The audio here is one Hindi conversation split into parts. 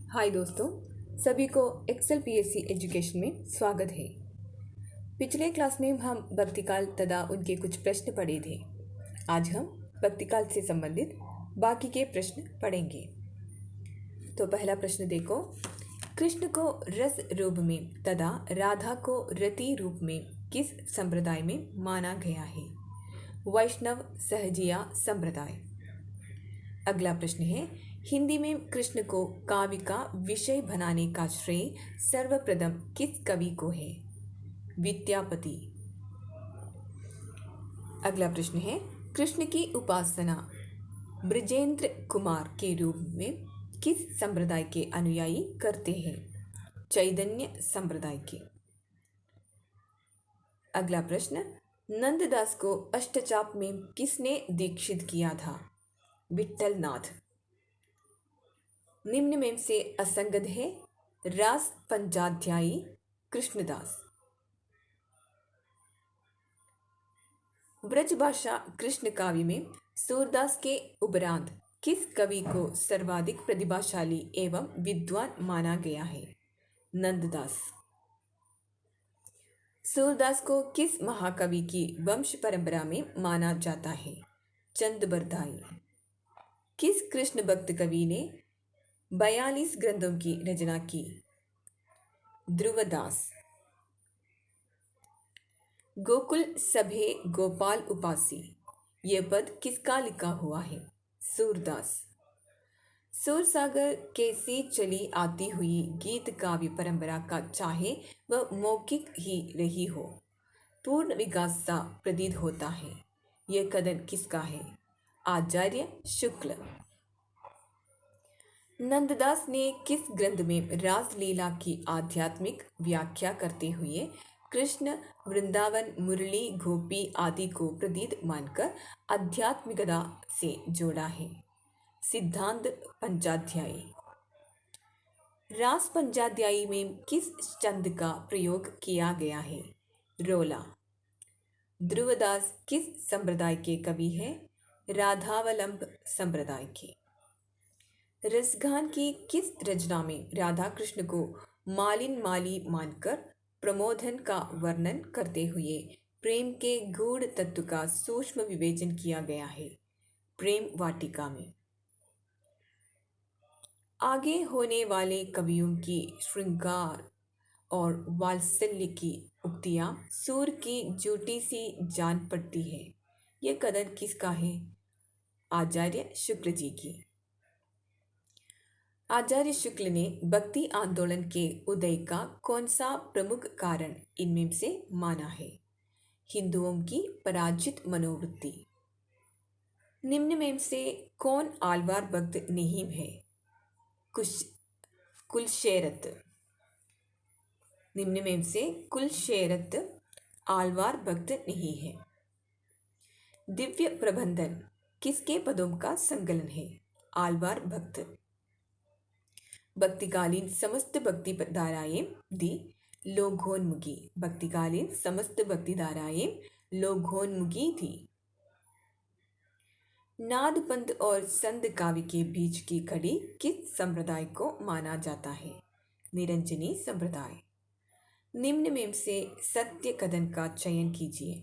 हाय दोस्तों, सभी को एक्सेल पीएससी एजुकेशन में स्वागत है। पिछले क्लास में हम भक्तिकाल तथा उनके कुछ प्रश्न पढ़े थे। आज हम भक्तिकाल से संबंधित बाकी के प्रश्न पढ़ेंगे। तो पहला प्रश्न देखो, कृष्ण को रस रूप में तथा राधा को रति रूप में किस संप्रदाय में माना गया है? वैष्णव सहजिया संप्रदाय। अगला प्रश्न है, हिंदी में कृष्ण को काव्य का विषय बनाने का श्रेय सर्वप्रथम किस कवि को है? विद्यापति। अगला प्रश्न है, कृष्ण की उपासना ब्रजेंद्र कुमार के रूप में किस संप्रदाय के अनुयायी करते हैं? चैतन्य संप्रदाय के। अगला प्रश्न, नंददास को अष्टचाप में किसने दीक्षित किया था? विठल नाथ। निम्न में से असंगत है? रास पंचाध्यायी कृष्णदास। ब्रजभाषा कृष्ण काव्य में सूरदास के उपरांत किस कवि को सर्वाधिक प्रतिभाशाली एवं विद्वान माना गया है? नंददास। सूरदास को किस महाकवि की वंश परंपरा में माना जाता है? चंद्रबरदाई। किस कृष्ण भक्त कवि ने 42 ग्रंथों की रचना की? ध्रुवदास। गोकुल सभे गोपाल उपासी, यह पद किसका लिखा हुआ है? सूरदास। सूरसागर कैसी चली आती हुई गीत काव्य परंपरा का चाहे वह मौखिक ही रही हो, पूर्ण विकास सा प्रतीत होता है। यह कथन किसका है? आचार्य शुक्ल। नंददास ने किस ग्रंथ में रासलीला की आध्यात्मिक व्याख्या करते हुए कृष्ण वृंदावन मुरली गोपी आदि को प्रतीत मानकर आध्यात्मिकता से जोड़ा है? सिद्धांत पंचाध्यायी। रास पंचाध्यायी में किस छंद का प्रयोग किया गया है? रोला। ध्रुवदास किस संप्रदाय के कवि हैं? राधावलंब संप्रदाय के। रसगान की किस रचना में राधा कृष्ण को मालिन माली मानकर प्रमोदन का वर्णन करते हुए प्रेम के गूढ़ तत्व का सूक्ष्म विवेचन किया गया है? प्रेम वाटिका में। आगे होने वाले कवियों की श्रृंगार और वात्सल्य की उक्तियां सूर की झूठी सी जान पड़ती है। यह कथन किसका है? आचार्य शुक्ल जी की। आचार्य शुक्ल ने भक्ति आंदोलन के उदय का कौन सा प्रमुख कारण इनमें से माना है? हिंदुओं की पराजित मनोवृत्ति। निम्न में से कौन आलवार भक्त नहीं है? कुलशेरत। निम्न में से कुलशेरत आलवार भक्त नहीं है। दिव्य प्रबंधन किसके पदों का संकलन है? आलवार भक्त। भक्तिकालीन समस्त भक्ति धाराएं दी लोकोन्मुखी। भक्तिकालीन समस्त भक्ति धाराएं लोकोन्मुखी थी। नाद पंथ और संत काव्य के बीच की कड़ी किस संप्रदाय को माना जाता है? निरंजनी संप्रदाय। निम्न में से सत्य कथन का चयन कीजिए।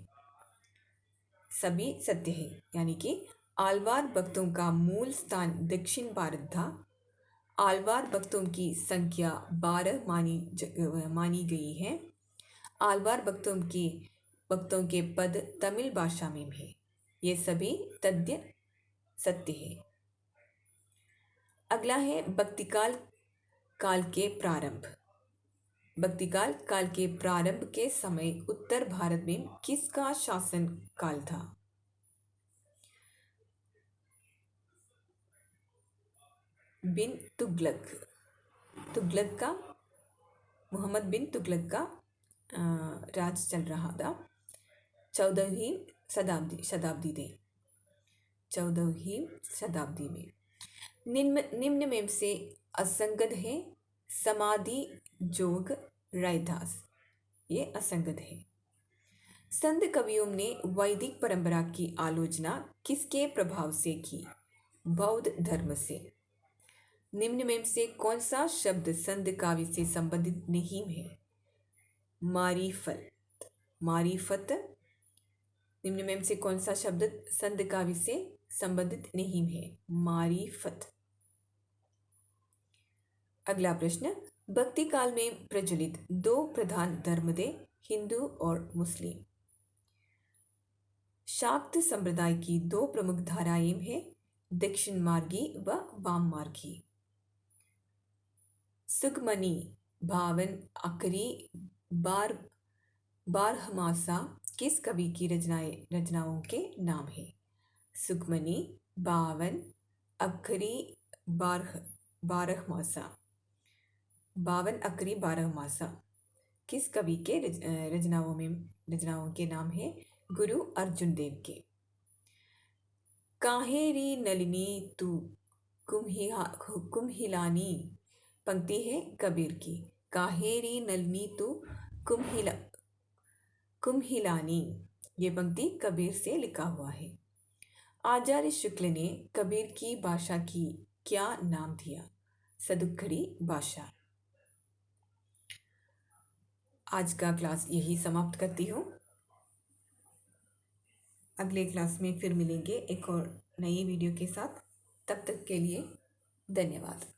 सभी सत्य है, यानी कि आलवार भक्तों का मूल स्थान दक्षिण भारत था। आलवार भक्तों की संख्या 12 मानी गई है। आलवार भक्तों के पद तमिल भाषा में है। ये सभी तथ्य सत्य है। अगला है भक्तिकाल काल के प्रारंभ। भक्तिकाल काल के प्रारंभ के समय उत्तर भारत में किसका शासन काल था? बिन तुगलक। मोहम्मद बिन तुगलक का राज चल रहा था 14वीं शताब्दी में। निम्न में से असंगत है? समाधि जोग रैदास। ये असंगत है। संत कवियों ने वैदिक परंपरा की आलोचना किसके प्रभाव से की? बौद्ध धर्म से। निम्न में से कौन सा शब्द संध काव्य से संबंधित नहीं है? मारिफत। मारिफत। निम्न में से कौन सा शब्द संध काव्य से संबंधित नहीं है? मारिफत। अगला प्रश्न, भक्ति काल में प्रचलित दो प्रधान धर्म थे, हिंदू और मुस्लिम। शाक्त संप्रदाय की दो प्रमुख धाराएं हैं, दक्षिण मार्गी व वाम मार्गी। सुखमणि, भावन, अकरी, बारहमासा किस कवि की रचनाओं के नाम है? सुखमणि, भावन, अकरी, बारहमासा। बावन, अकरी, बारहमासा किस कवि के रचनाओं के नाम है? गुरु अर्जुन देव के। काहेरी नलिनी तू कुम्हिलानी पंक्ति है कबीर की। काहेरी नलिनी तू कुम्हिलानी, ये पंक्ति कबीर से लिखा हुआ है। आचार्य शुक्ल ने कबीर की भाषा की क्या नाम दिया? सदुक्खड़ी भाषा। आज का क्लास यही समाप्त करती हूँ। अगले क्लास में फिर मिलेंगे एक और नई वीडियो के साथ। तब तक के लिए धन्यवाद।